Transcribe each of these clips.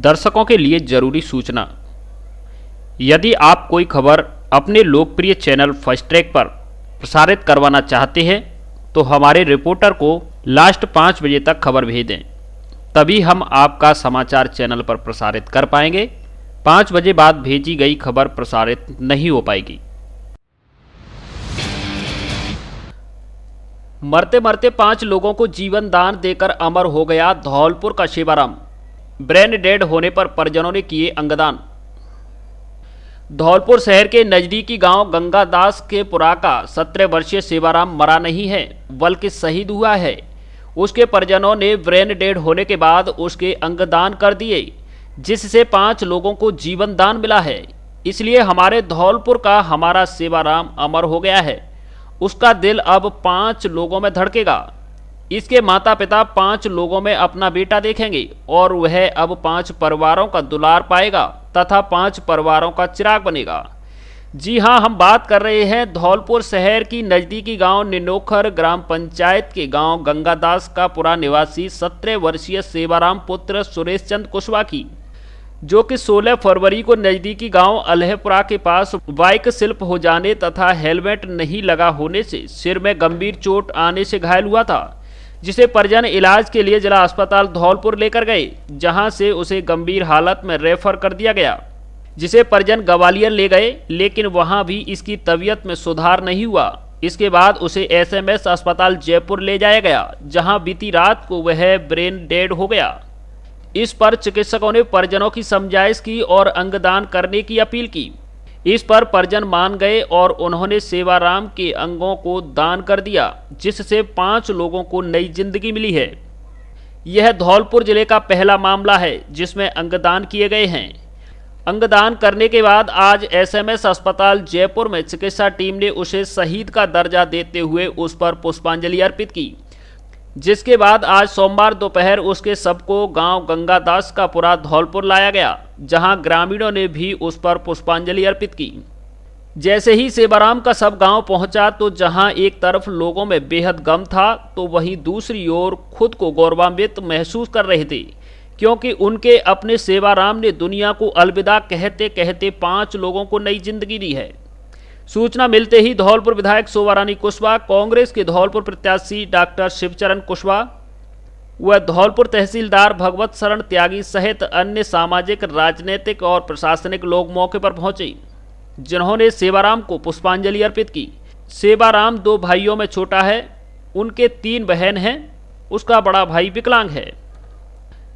दर्शकों के लिए जरूरी सूचना। यदि आप कोई खबर अपने लोकप्रिय चैनल फर्स्ट ट्रैक पर प्रसारित करवाना चाहते हैं तो हमारे रिपोर्टर को लास्ट 5 बजे तक खबर भेज दें, तभी हम आपका समाचार चैनल पर प्रसारित कर पाएंगे। 5 बजे बाद भेजी गई खबर प्रसारित नहीं हो पाएगी। मरते मरते 5 लोगों को जीवन दान देकर अमर हो गया धौलपुर का सेवाराम। ब्रेन डेड होने पर परिजनों ने किए अंगदान। धौलपुर शहर के नजदीकी गांव गंगादास के पुरा का 17 वर्षीय सेवाराम मरा नहीं है बल्कि शहीद हुआ है। उसके परिजनों ने ब्रेन डेड होने के बाद उसके अंगदान कर दिए, जिससे 5 लोगों को जीवन दान मिला है। इसलिए हमारे धौलपुर का हमारा सेवाराम अमर हो गया है। उसका दिल अब 5 लोगों में धड़केगा। इसके माता पिता 5 लोगों में अपना बेटा देखेंगे और वह अब 5 परिवारों का दुलार पाएगा तथा 5 परिवारों का चिराग बनेगा। जी हां, हम बात कर रहे हैं धौलपुर शहर की नज़दीकी गांव निनोखर ग्राम पंचायत के गांव गंगादास का पुरा निवासी 17 वर्षीय सेवाराम पुत्र सुरेश चंद कुशवाहा की, जो कि 16 फरवरी को नज़दीकी गांव अल्हपुरा के पास बाइक स्लिप हो जाने तथा हेलमेट नहीं लगा होने से सिर में गंभीर चोट आने से घायल हुआ था, जिसे परिजन इलाज के लिए जिला अस्पताल धौलपुर लेकर गए, जहां से उसे गंभीर हालत में रेफर कर दिया गया, जिसे परिजन ग्वालियर ले गए, लेकिन वहां भी इसकी तबीयत में सुधार नहीं हुआ। इसके बाद उसे एसएमएस अस्पताल जयपुर ले जाया गया, जहां बीती रात को वह ब्रेन डेड हो गया। इस पर चिकित्सकों ने परिजनों की समझाइश की और अंगदान करने की अपील की। इस पर परिजन मान गए और उन्होंने सेवाराम के अंगों को दान कर दिया, जिससे 5 लोगों को नई जिंदगी मिली है। यह धौलपुर जिले का पहला मामला है जिसमें अंगदान किए गए हैं। अंगदान करने के बाद आज एसएमएस अस्पताल जयपुर में चिकित्सा टीम ने उसे शहीद का दर्जा देते हुए उस पर पुष्पांजलि अर्पित की, जिसके बाद आज सोमवार दोपहर उसके शव को गांव गंगादास का पुरा धौलपुर लाया गया, जहां ग्रामीणों ने भी उस पर पुष्पांजलि अर्पित की। जैसे ही सेवाराम का शव गांव पहुंचा तो जहां एक तरफ लोगों में बेहद गम था तो वहीं दूसरी ओर खुद को गौरवान्वित महसूस कर रहे थे, क्योंकि उनके अपने सेवाराम ने दुनिया को अलविदा कहते कहते 5 लोगों को नई जिंदगी दी है। सूचना मिलते ही धौलपुर विधायक शोभारानी कुशवाहा, कांग्रेस के धौलपुर प्रत्याशी डॉक्टर शिवचरण कुशवाहा व धौलपुर तहसीलदार भगवत शरण त्यागी सहित अन्य सामाजिक, राजनीतिक और प्रशासनिक लोग मौके पर पहुंचे, जिन्होंने सेवाराम को पुष्पांजलि अर्पित की। सेवाराम 2 भाइयों में छोटा है, उनके 3 बहन हैं, उसका बड़ा भाई विकलांग है।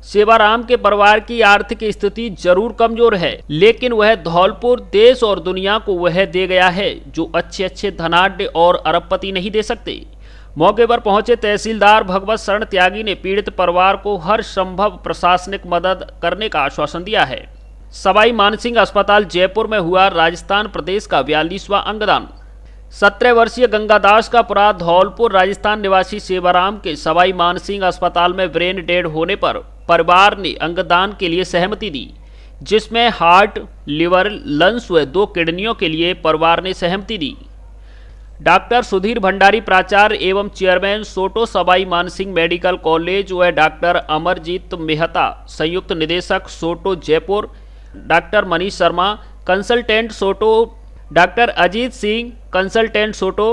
सेवाराम के परिवार की आर्थिक स्थिति जरूर कमजोर है, लेकिन वह धौलपुर देश और दुनिया को वह दे गया है जो अच्छे धनाढ्य और अरबपति नहीं दे सकते। मौके पर पहुंचे तहसीलदार भगवत शरण त्यागी ने पीड़ित परिवार को हर संभव प्रशासनिक मदद करने का आश्वासन दिया है। सवाई मानसिंह अस्पताल जयपुर में हुआ राजस्थान प्रदेश का 42वां अंगदान। 17 वर्षीय गंगादास का पुरा धौलपुर राजस्थान निवासी सेवाराम के सवाई मानसिंह अस्पताल में ब्रेन डेड होने पर परिवार ने अंगदान के लिए सहमति दी, जिसमें हार्ट, लिवर, लंग्स व 2 किडनियों के लिए परिवार ने सहमति दी। डॉक्टर सुधीर भंडारी, प्राचार्य एवं chairman SOTTO Sawai Mansingh medical college व डॉक्टर अमरजीत मेहता, संयुक्त निदेशक SOTTO Jaipur, doctor Manish Sharma, consultant SOTTO, doctor Ajit Singh, consultant SOTTO,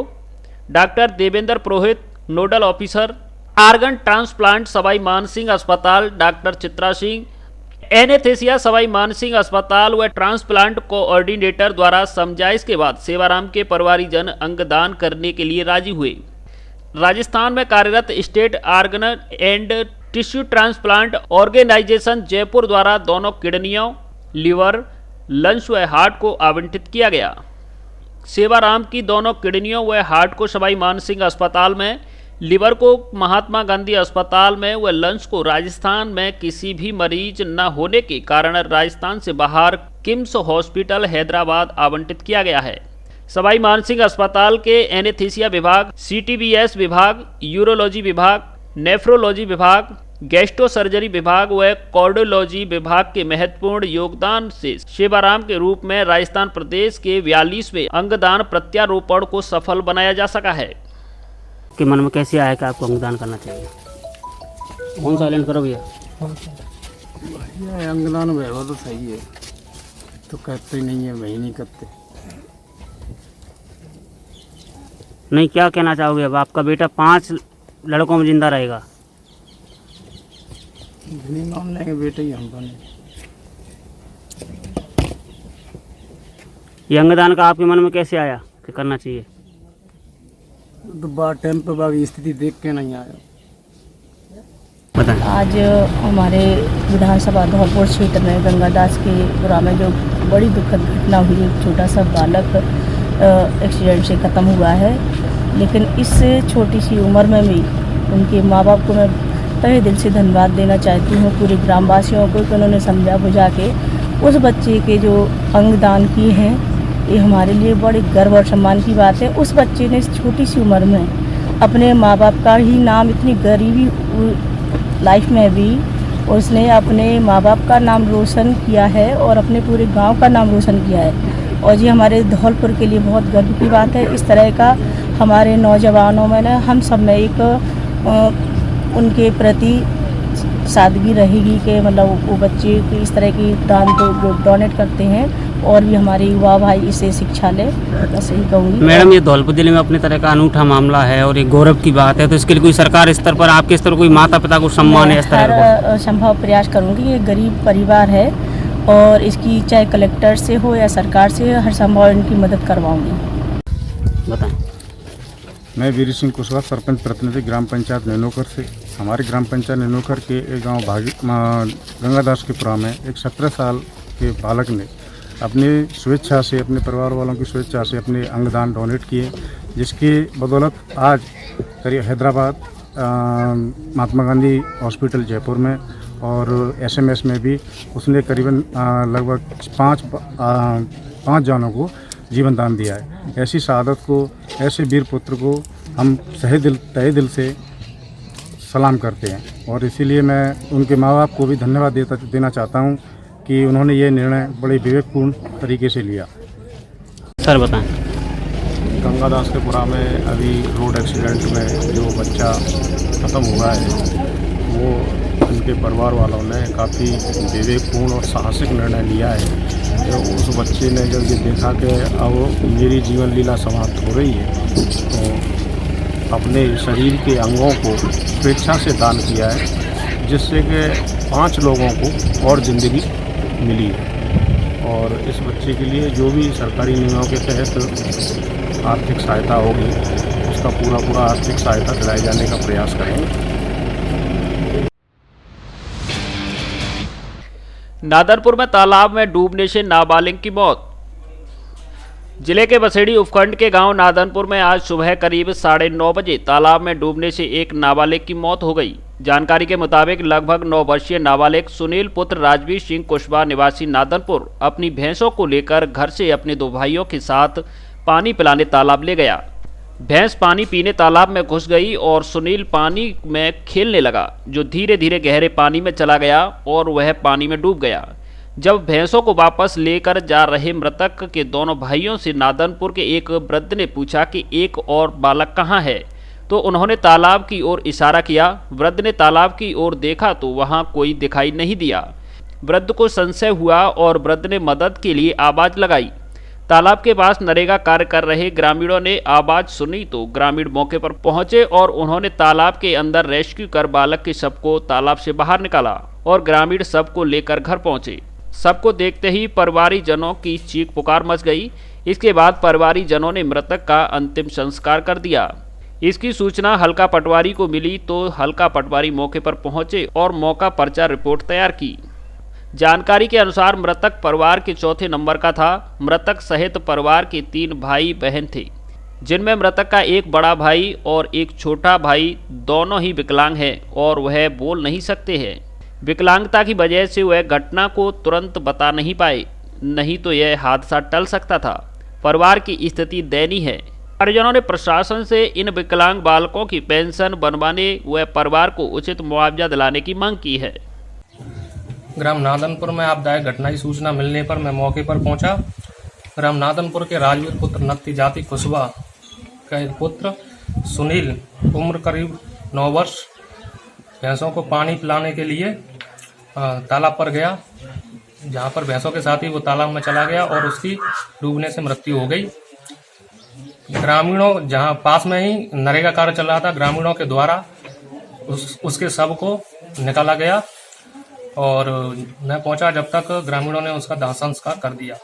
doctor Devendra Purohit, nodal officer organ transplant Sawai Mansingh अस्पताल, डॉक्टर चित्रा सिंह, एनेस्थेसिया सवाई मानसिंह अस्पताल व ट्रांसप्लांट कोऑर्डिनेटर द्वारा समझाइश के बाद सेवाराम के परिवारीजन अंगदान करने के लिए राजी हुए। राजस्थान में कार्यरत state organ and tissue transplant organisation Jaipur द्वारा दोनों किडनियों, लिवर, लंग्स व हार्ट को आवंटित किया गया। सेवाराम की दोनों किडनियों व हार्ट को सवाई मानसिंह अस्पताल में, लिवर को महात्मा गांधी अस्पताल में व लंग्स को राजस्थान में किसी भी मरीज न होने के कारण राजस्थान से बाहर किम्स हॉस्पिटल हैदराबाद आवंटित किया गया है। सवाई मानसिंह अस्पताल के एनेस्थीसिया विभाग, सीटीबीएस विभाग, यूरोलॉजी विभाग, नेफ्रोलॉजी विभाग, गैस्ट्रो सर्जरी विभाग व कार्डियोलॉजी विभाग के महत्वपूर्ण योगदान से सेवाराम के रूप में राजस्थान प्रदेश के 42वें अंगदान प्रत्यारोपण को सफल बनाया जा सका है। के मन में कैसे आया कि आपको अंगदान करना चाहिए? फोन साइलेंट करो भैया। ये अंगदान व्यवहार तो सही है, तो करते नहीं है, वही नहीं करते। नहीं, क्या कहना चाहोगे? अब आपका बेटा 5 लड़कों में जिंदा रहेगा। नहीं मान लेंगे बेटे ही हम बने। ये अंगदान का आपके मन में कैसे आया कि करना चाहिए? तो बार टाइम पे बाकी स्थिति देख के नहीं आया। बताएं। आज हमारे विधानसभा धौलपुर क्षेत्र में गंगादास के पुरा में जो बड़ी दुखद घटना हुई, एक छोटा सा बालक एक्सीडेंट से ख़त्म हुआ है। लेकिन इस छोटी सी उम्र में भी उनके माँ बाप को मैं तहे दिल से धन्यवाद देना चाहती हूँ, पूरे ग्रामवासियों को, कि उन्होंने समझा बुझा के उस बच्चे के जो अंगदान किए हैं। ये हमारे लिए बड़े गर्व और सम्मान की बात है। उस बच्चे ने इस छोटी सी उम्र में अपने माँ बाप का ही नाम, इतनी गरीबी लाइफ में भी उसने अपने माँ बाप का नाम रोशन किया है और अपने पूरे गांव का नाम रोशन किया है। और ये हमारे धौलपुर के लिए बहुत गर्व की बात है। इस तरह का हमारे नौजवानों में ना, हम सब में एक उनके प्रति सादगी रहेगी कि मतलब वो बच्चे की इस तरह की दान डोनेट करते हैं और भी हमारे युवा भाई इसे शिक्षा ले, बस यही कहूँगी। मैडम, ये धौलपुर जिले में अपने तरह का अनूठा मामला है और एक गौरव की बात है, तो इसके लिए कोई सरकार स्तर पर, आपके स्तर कोई माता पिता को सम्मान है इस तरह का? हर संभव प्रयास करूँगी। ये गरीब परिवार है और इसकी चाहे कलेक्टर से हो या सरकार से, हर संभव इनकी मदद करवाऊँगी। बताएं। मैं वीर सिंह कुशवाहा, सरपंच प्रतिनिधि ग्राम पंचायत नैनोकर से। हमारे ग्राम पंचायत नैनोकर के एक गाँव गंगादास के पुरा में एक 17 साल के बालक ने अपनी स्वेच्छा से, अपने परिवार वालों की स्वेच्छा से अपने अंगदान डोनेट किए, जिसकी बदौलत आज करीब हैदराबाद महात्मा गांधी हॉस्पिटल जयपुर में और एसएमएस में भी उसने करीबन लगभग 5 जानों को जीवन दान दिया है। ऐसी शहादत को, ऐसे वीर पुत्र को हम तहे दिल से सलाम करते हैं और इसीलिए मैं उनके माँ बाप को भी धन्यवाद देना चाहता हूँ कि उन्होंने ये निर्णय बड़े विवेकपूर्ण तरीके से लिया। सर बताएं। गंगादास के पुरा में अभी रोड एक्सीडेंट में जो बच्चा ख़त्म हुआ है, वो उनके परिवार वालों ने काफ़ी विवेकपूर्ण और साहसिक निर्णय लिया है। तो उस बच्चे ने जब ये देखा कि अब मेरी जीवन लीला समाप्त हो रही है, तो अपने शरीर के अंगों को स्वेच्छा से दान किया है, जिससे कि 5 लोगों को और ज़िंदगी मिली है। और इस बच्चे के लिए जो भी सरकारी नियमों के तहत आर्थिक सहायता होगी, उसका पूरा आर्थिक सहायता दिलाए जाने का प्रयास करेंगे। नादनपुर में तालाब में डूबने से नाबालिग की मौत। जिले के बसेड़ी उपखंड के गांव नादनपुर में आज सुबह करीब 9:30 बजे तालाब में डूबने से एक नाबालिग की मौत हो गई। जानकारी के मुताबिक लगभग 9 वर्षीय नाबालिग सुनील पुत्र राजवीर सिंह कुशवाहा निवासी नादनपुर अपनी भैंसों को लेकर घर से अपने 2 भाइयों के साथ पानी पिलाने तालाब ले गया। भैंस पानी पीने तालाब में घुस गई और सुनील पानी में खेलने लगा, जो धीरे धीरे गहरे पानी में चला गया और वह पानी में डूब गया। जब भैंसों को वापस लेकर जा रहे मृतक के दोनों भाइयों से नादनपुर के एक वृद्ध ने पूछा कि एक और बालक कहाँ है, तो उन्होंने तालाब की ओर इशारा किया। वृद्ध ने तालाब की ओर देखा तो वहां कोई दिखाई नहीं दिया। वृद्ध को संशय हुआ और वृद्ध ने मदद के लिए आवाज़ लगाई। तालाब के पास नरेगा कार्य कर रहे ग्रामीणों ने आवाज़ सुनी तो ग्रामीण मौके पर पहुंचे और उन्होंने तालाब के अंदर रेस्क्यू कर बालक के शव को तालाब से बाहर निकाला और ग्रामीण शव को लेकर घर पहुंचे। शव को देखते ही परिवारिक जनों की चीख पुकार मच गई। इसके बाद परिवारिक जनों ने मृतक का अंतिम संस्कार कर दिया। इसकी सूचना हल्का पटवारी को मिली तो हल्का पटवारी मौके पर पहुंचे और मौका पर्चा रिपोर्ट तैयार की। जानकारी के अनुसार मृतक परिवार के 4थे नंबर का था। मृतक सहित परिवार के 3 भाई बहन थे, जिनमें मृतक का एक बड़ा भाई और एक छोटा भाई दोनों ही विकलांग हैं और वह बोल नहीं सकते हैं। विकलांगता की वजह से वह घटना को तुरंत बता नहीं पाए, नहीं तो यह हादसा टल सकता था। परिवार की स्थिति दयनीय है। परिजनों ने प्रशासन से इन विकलांग बालकों की पेंशन बनवाने व परिवार को उचित मुआवजा दिलाने की मांग की है। ग्राम नादनपुर में आपदायक घटना की सूचना मिलने पर मैं मौके पर पहुंचा। ग्राम नादनपुर के राजवीर पुत्र नत्ती जाति कुशवाहा का एक पुत्र सुनील, उम्र करीब 9 वर्ष, भैंसों को पानी पिलाने के लिए तालाब पर गया, जहाँ पर भैंसों के साथ ही वो तालाब में चला गया और उसकी डूबने से मृत्यु हो गई। ग्रामीणों, जहाँ पास में ही नरेगा कार्य चल रहा था, ग्रामीणों के द्वारा उसके शव को निकाला गया और मैं पहुंचा जब तक ग्रामीणों ने उसका दाह संस्कार कर दिया।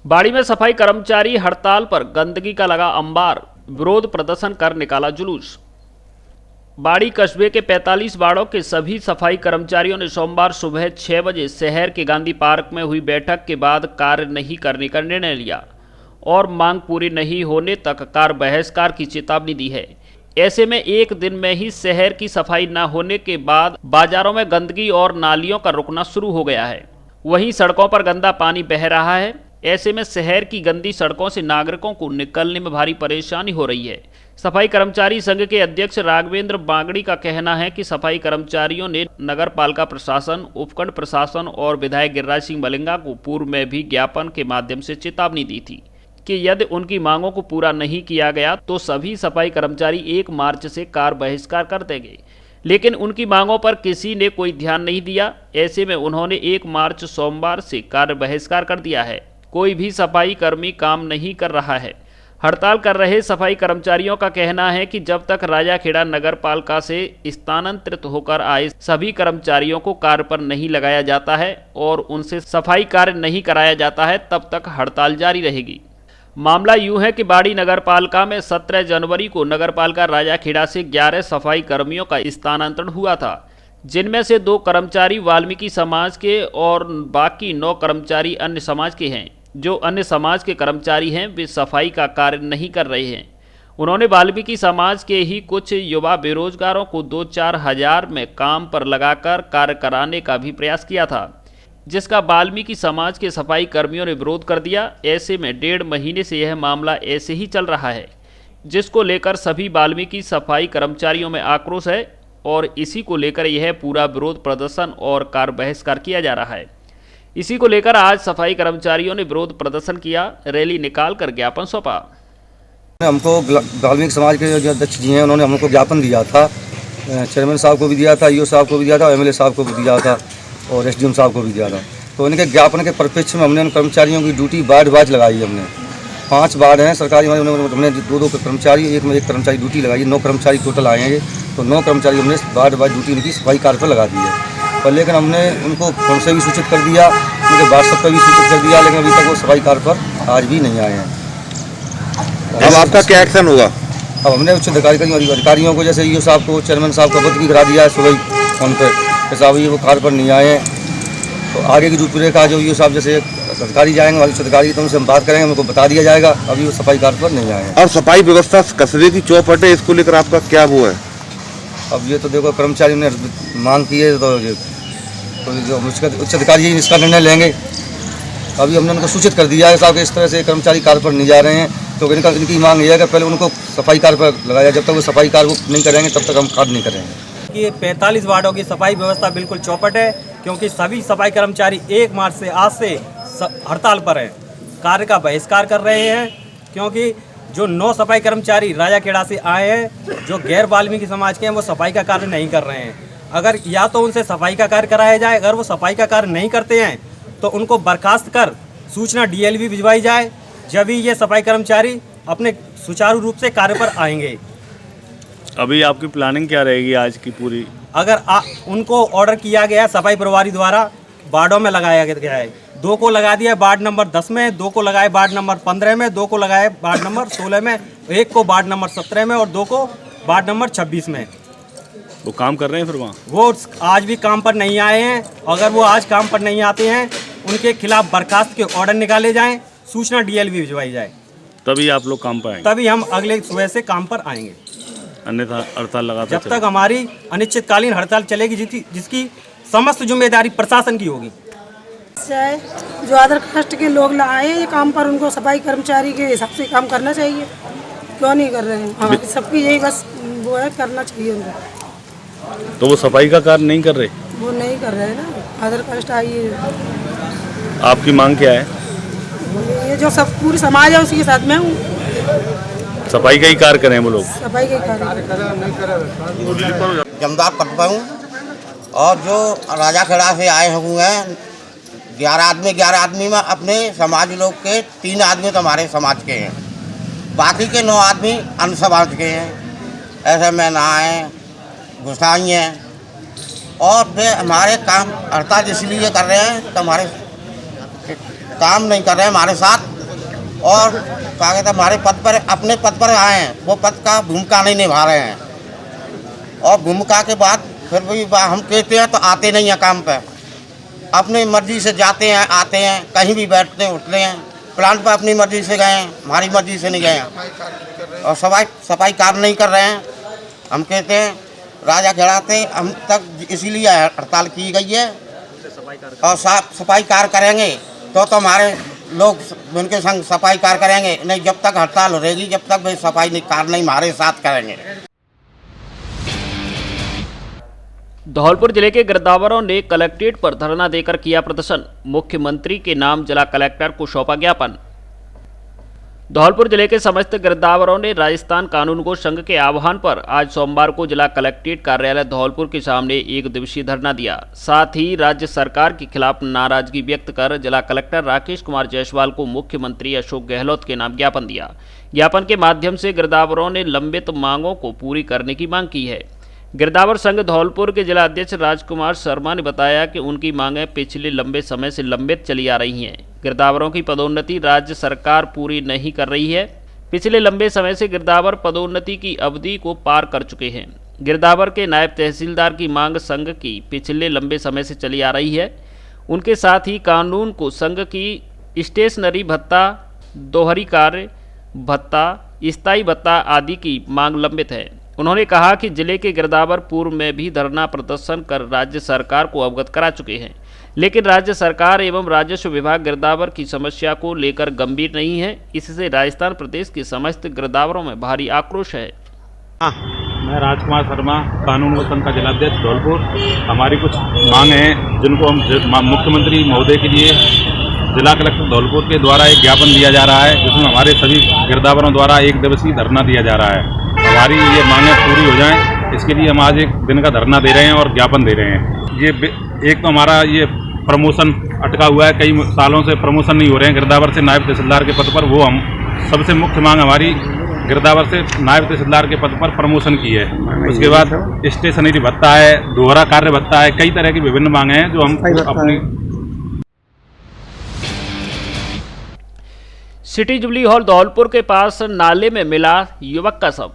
बाड़ी में सफाई कर्मचारी हड़ताल पर, गंदगी का लगा अंबार, विरोध प्रदर्शन कर निकाला जुलूस। बाड़ी कस्बे के 45 वार्डों के सभी सफाई कर्मचारियों ने सोमवार सुबह 6 बजे शहर के गांधी पार्क में हुई बैठक के बाद कार्य नहीं करने का निर्णय लिया और मांग पूरी नहीं होने तक कार्य बहिष्कार की चेतावनी दी है। ऐसे में एक दिन में ही शहर की सफाई न होने के बाद बाजारों में गंदगी और नालियों का रुकना शुरू हो गया है। वहीं सड़कों पर गंदा पानी बह रहा है। ऐसे में शहर की गंदी सड़कों से नागरिकों को निकलने में भारी परेशानी हो रही है। सफाई कर्मचारी संघ के अध्यक्ष राघवेंद्र बागड़ी का कहना है कि सफाई कर्मचारियों ने नगर पालिका प्रशासन, उपखंड प्रशासन और विधायक गिरिराज सिंह मलिंगा को पूर्व में भी ज्ञापन के माध्यम से चेतावनी दी थी कि यदि उनकी मांगों को पूरा नहीं किया गया तो सभी सफाई कर्मचारी 1 मार्च से कार्य बहिष्कार कर देंगे, लेकिन उनकी मांगों पर किसी ने कोई ध्यान नहीं दिया। ऐसे में उन्होंने 1 मार्च सोमवार से कार्य बहिष्कार कर दिया है। कोई भी सफाई कर्मी काम नहीं कर रहा है। हड़ताल कर रहे सफाई कर्मचारियों का कहना है कि जब तक राजाखेड़ा नगर पालिका से स्थानांतरित होकर आए सभी कर्मचारियों को कार्य पर नहीं लगाया जाता है और उनसे सफाई कार्य नहीं कराया जाता है, तब तक हड़ताल जारी रहेगी। मामला यूं है कि बाड़ी नगर पालिका में 17 जनवरी को नगर पालिका राजाखेड़ा से 11 सफाई कर्मियों का स्थानांतरण हुआ था, जिनमें से 2 कर्मचारी वाल्मीकि समाज के और बाकी 9 कर्मचारी अन्य समाज के हैं। जो अन्य समाज के कर्मचारी हैं वे सफाई का कार्य नहीं कर रहे हैं। उन्होंने वाल्मीकि समाज के ही कुछ युवा बेरोजगारों को 2-4 हज़ार में काम पर लगाकर कार्य कराने का भी प्रयास किया था, जिसका वाल्मीकि समाज के सफाई कर्मियों ने विरोध कर दिया। ऐसे में 1.5 महीने से यह मामला ऐसे ही चल रहा है, जिसको लेकर सभी वाल्मीकि सफाई कर्मचारियों में आक्रोश है और इसी को लेकर यह पूरा विरोध प्रदर्शन और कार्य बहिष्कार किया जा रहा है। इसी को लेकर आज सफाई कर्मचारियों ने विरोध प्रदर्शन किया, रैली निकालकर ज्ञापन सौंपा। हमको वाल्मीकि समाज के जो अध्यक्ष जी हैं उन्होंने हमको ज्ञापन दिया था, चेयरमैन साहब को भी दिया था, ईओ साहब को भी दिया था, एमएलए साहब को भी दिया था और एसडीएम साहब को भी दिया था। तो इनके ज्ञापन के परिप्रेक्ष्य में हमने उन कर्मचारियों की ड्यूटी वार्ड वाइज लगाई। हमने 5 वार्ड हैं सरकारी, हमने 2-2 कर्मचारी, एक में एक कर्मचारी ड्यूटी लगाई। 9 कर्मचारी टोटल आएंगे, तो 9 कर्मचारी हमने वार्ड वाइज ड्यूटी उनकी सफाई कार्य पर लगा दी है। पर लेकिन हमने उनको फोन से भी सूचित कर दिया, उनके व्हाट्सएप पर भी सूचित कर दिया, लेकिन अभी तक वो सफाई कार्य पर आज भी नहीं आए हैं। अब आपका क्या एक्शन होगा? अब हमने उच्च अधिकारियों को, जैसे ईओ साहब को, चेयरमैन साहब को अवगत भी करा दिया है सुबह फोन पे कि साहब ये वो कार्य पर नहीं आए हैं। तो आगे की रूपरेखा जो ईओ साहब जैसे अधिकारी जाएंगे, वाले अधिकारी, तो उनसे हम बात करेंगे, उनको बता दिया जाएगा। अभी वो सफाई कार्य पर नहीं आए हैं। और सफाई व्यवस्था कस्बे की चौपट है, इसको लेकर आपका क्या वो है? अब ये तो देखो कर्मचारी ने मांग की है, तो जो उच्च अधिकारी इसका निर्णय लेंगे। अभी हमने उनको सूचित कर दिया है साहब कि इस तरह से कर्मचारी कार्य पर नहीं जा रहे हैं, तो इनकी मांग ये है कि पहले उनको सफाई कार्य पर लगाया। जब तक वो सफाई कार्य नहीं करेंगे तब तक हम कार्य नहीं करेंगे। कि 45 वार्डों की सफाई व्यवस्था बिल्कुल चौपट है, क्योंकि सभी सफाई कर्मचारी 1 मार्च से आज से हड़ताल पर हैं, कार्य का बहिष्कार कर रहे हैं। क्योंकि जो 9 सफाई कर्मचारी राजाखेड़ा से आए हैं, जो गैर वाल्मीकि समाज के हैं, वो सफाई का कार्य नहीं कर रहे हैं। अगर या तो उनसे सफाई का कार्य कराया जाए, अगर वो सफाई का कार्य नहीं करते हैं तो उनको बर्खास्त कर सूचना डीएलवी भिजवाई जाए, जब ही ये सफाई कर्मचारी अपने सुचारू रूप से कार्य पर आएंगे। अभी आपकी प्लानिंग क्या रहेगी आज की पूरी? अगर उनको ऑर्डर किया गया है सफाई प्रभारी द्वारा, वार्डों में लगाया गया है। 2 को लगा दिया वार्ड नंबर 10 में, 2 को लगाए वार्ड नंबर 15 में, 2 को लगाए वार्ड नंबर 16 में, 1 को वार्ड नंबर 17 में और 2 को वार्ड नंबर 26 में। वो काम कर रहे हैं फिर वहाँ? वो आज भी काम पर नहीं आए हैं। अगर वो आज काम पर नहीं आते हैं, उनके खिलाफ बर्खास्त के ऑर्डर निकाले जाएं, सूचना डीएलवी भिजवाई जाए, तभी आप लोग काम पर आएंगे। तभी हम अगले सुबह से काम पर आएंगे। अन्यथा हड़ताल लगाते जब तक हमारी अनिश्चितकालीन हड़ताल चलेगी, जिसकी समस्त जिम्मेदारी प्रशासन की होगी। जो अदर कास्ट के लोग आए ये काम पर, उनको सफाई कर्मचारी के हिसाब से काम करना चाहिए। क्यों नहीं कर रहे हैं? हाँ, सबकी यही बस वो है, करना चाहिए उनको। तो वो सफाई का कार्य नहीं कर रहे? वो नहीं कर रहे हैं ना, अदर कास्ट आई है। आपकी मांग क्या है? ये जो सब पूरी समाज है उसके साथ में हूँ। सफाई का ही कार्य करें वो लोग। सफाई के कार्य जमदार पटवा हूँ और जो राजा खेड़ा से आए हुए हैं 11 आदमी में अपने समाज लोग के 3 आदमी तो हमारे समाज के हैं, बाकी के 9 आदमी अन्य समाज के हैं। ऐसे में ना हैं गुसाई हैं और वे हमारे काम हड़ताल इसलिए कर रहे हैं तो हमारे काम नहीं कर रहे हैं हमारे साथ, और क्या कहते हैं हमारे पद पर अपने पद पर आए हैं, वो पद का भूमिका नहीं निभा रहे हैं और भूमिका के बाद फिर भी हम कहते हैं तो आते नहीं हैं काम पे, अपनी मर्जी से जाते हैं आते हैं, कहीं भी बैठते हैं उठते हैं, प्लांट पर अपनी मर्जी से गए हैं, हमारी मर्जी से नहीं गए हैं और सफाई कार्य नहीं कर रहे हैं। हम कहते हैं राजा खेड़ा थे हम तक इसीलिए हड़ताल की गई है और सफाई कार्य करेंगे तो हमारे लोग उनके संग सफाई कार्य करेंगे, नहीं जब तक हड़ताल रहेगी जब तक वे सफाई कार्य नहीं हमारे साथ करेंगे। धौलपुर जिले के गिरदावरों ने कलेक्ट्रेट पर धरना देकर किया प्रदर्शन, मुख्यमंत्री के नाम जिला कलेक्टर को सौंपा ज्ञापन। धौलपुर जिले के समस्त गिरदावरों ने राजस्थान कानून को संघ के आह्वान पर आज सोमवार को जिला कलेक्ट्रेट कार्यालय धौलपुर के सामने 1 दिवसीय धरना दिया। साथ ही राज्य सरकार के खिलाफ नाराजगी व्यक्त कर जिला कलेक्टर राकेश कुमार जायसवाल को मुख्यमंत्री अशोक गहलोत के नाम ज्ञापन दिया। ज्ञापन के माध्यम से गिरदावरों ने लंबित मांगों को पूरी करने की मांग की है। गिरदावर संघ धौलपुर के जिला अध्यक्ष राजकुमार शर्मा ने बताया कि उनकी मांगें पिछले लंबे समय से लंबित चली आ रही हैं। गिरदावरों की पदोन्नति राज्य सरकार पूरी नहीं कर रही है। पिछले लंबे समय से गिरदावर पदोन्नति की अवधि को पार कर चुके हैं। गिरदावर के नायब तहसीलदार की मांग संघ की पिछले लंबे समय से चली आ रही है। उनके साथ ही कानून को संघ की स्टेशनरी भत्ता, दोहरी कार्य भत्ता, स्थायी भत्ता आदि की मांग लंबित है। उन्होंने कहा कि जिले के गिरदावर पूर्व में भी धरना प्रदर्शन कर राज्य सरकार को अवगत करा चुके हैं, लेकिन राज्य सरकार एवं राजस्व विभाग गिरदावर की समस्या को लेकर गंभीर नहीं है। इससे राजस्थान प्रदेश के समस्त गिरदावरों में भारी आक्रोश है। मैं राजकुमार शर्मा, कानून व संघ का जिलाध्यक्ष धौलपुर। हमारी कुछ मांग हैं जिनको हम मुख्यमंत्री महोदय के लिए जिला कलेक्टर धौलपुर के द्वारा एक ज्ञापन दिया जा रहा है, जिसमें हमारे सभी गिरदावरों द्वारा 1 दिवसीय धरना दिया जा रहा है। हमारी ये मांगें पूरी हो जाएं, इसके लिए हम आज 1 दिन का धरना दे रहे हैं और ज्ञापन दे रहे हैं। ये एक तो हमारा ये प्रमोशन अटका हुआ है, कई सालों से प्रमोशन नहीं हो रहे हैं गिरदावर से नायब तहसीलदार के पद पर। वो हम सबसे मुख्य मांग हमारी गिरदावर से नायब तहसीलदार के पद पर प्रमोशन की है। उसके बाद स्टेशनरी भत्ता है, दोहरा कार्य भत्ता है, कई तरह की विभिन्न मांगे हैं जो हम अपनी। सिटी जुबली हॉल धौलपुर के पास नाले में मिला युवक का शव।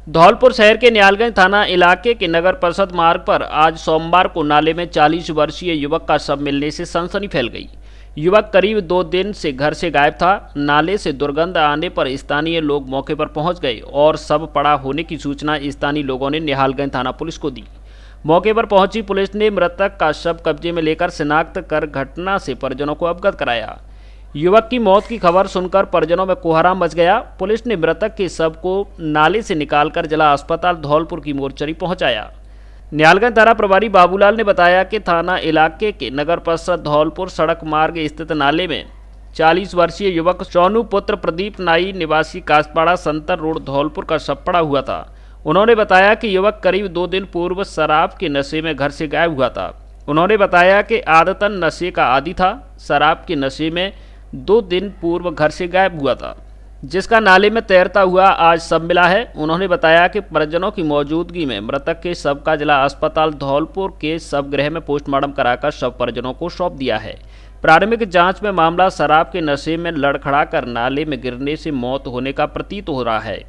धौलपुर शहर के न्यालगंज थाना इलाके के नगर परिषद मार्ग पर आज सोमवार को नाले में 40 वर्षीय युवक का शव मिलने से सनसनी फैल गई। युवक करीब 2 दिन से घर से गायब था। नाले से दुर्गंध आने पर स्थानीय लोग मौके पर पहुंच गए और शव पड़ा होने की सूचना स्थानीय लोगों ने निहालगंज थाना पुलिस को दी। मौके पर पहुंची पुलिस ने मृतक का शव कब्जे में लेकर शिनाख्त कर घटना से परिजनों को अवगत कराया। युवक की मौत की खबर सुनकर परिजनों में कोहराम मच गया। पुलिस ने मृतक के शव को नाले से निकालकर जिला अस्पताल धौलपुर की मोर्चरी पहुंचाया। न्यालगंज थाना प्रभारी बाबूलाल ने बताया कि थाना इलाके के नगर परिषद धौलपुर सड़क मार्ग स्थित नाले में 40 वर्षीय युवक सोनू पुत्र प्रदीप नाई निवासी कासपाड़ा संतर रोड धौलपुर का शव पड़ा हुआ था। उन्होंने बताया कि युवक करीब 2 दिन पूर्व शराब के नशे में घर से गायब हुआ था। उन्होंने बताया कि आदतन नशे का आदी था। शराब के नशे में 2 दिन पूर्व घर से गायब हुआ था, जिसका नाले में तैरता हुआ आज शव मिला है। उन्होंने बताया कि परिजनों की मौजूदगी में मृतक के शव का जिला अस्पताल धौलपुर के शव गृह में पोस्टमार्टम कराकर शव परिजनों को सौंप दिया है। प्रारंभिक जांच में मामला शराब के नशे में लड़खड़ाकर नाले में गिरने से मौत होने का प्रतीत हो रहा है।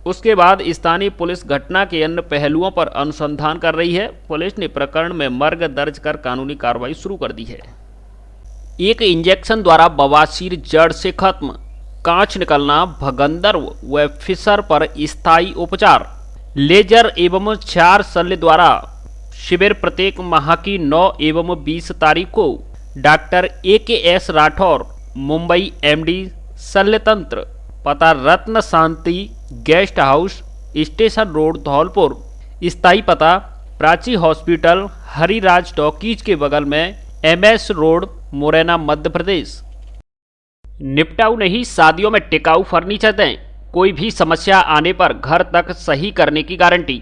उसके बाद स्थानीय पुलिस घटना के अन्य पहलुओं पर अनुसंधान कर रही है। पुलिस ने प्रकरण में मर्ग दर्ज कर कानूनी कार्रवाई शुरू कर दी है। एक इंजेक्शन द्वारा बवासीर जड़ से खत्म, कांच निकलना, भगंदर व फिशर पर स्थायी उपचार, लेजर एवं क्षार शल्य द्वारा शिविर प्रत्येक माह की 9 एवं 20 तारीख को doctor AKS Rathore, Mumbai MD, शल्यतंत्र, पता Ratna Shanti guest house, station road Dholpur, स्थायी पता प्राची हॉस्पिटल, हरिराज टॉकीज के बगल में, MS रोड, मुरैना, मध्य प्रदेश। निपटाऊ नहीं, शादियों में टिकाऊ फर्नीचर दें। कोई भी समस्या आने पर घर तक सही करने की guarantee.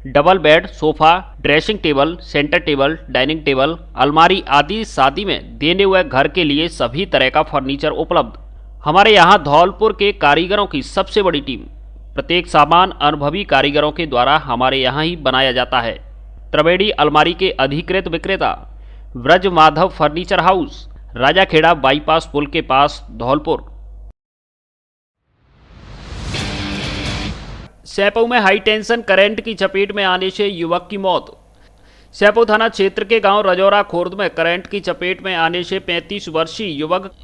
Double bed, sofa, dressing table, centre table, dining table, अलमारी आदि शादी में देने हुए घर के लिए सभी तरह का फर्नीचर उपलब्ध। हमारे यहाँ धौलपुर के कारीगरों की सबसे बड़ी टीम। प्रत्येक सामान अनुभवी कारीगरों के द्वारा हमारे यहाँ ही बनाया जाता है। त्रिवेणी अलमारी के अधिकृत विक्रेता Vraj Madhav furniture house, Rajakhera bypass पुल के पास, धौलपुर। सैंपऊ में हाई टेंशन करंट की चपेट में आने से युवक की मौत। सैंपऊ थाना क्षेत्र के गांव रजौरा खुर्द में करंट की चपेट में आने से 35 वर्षीय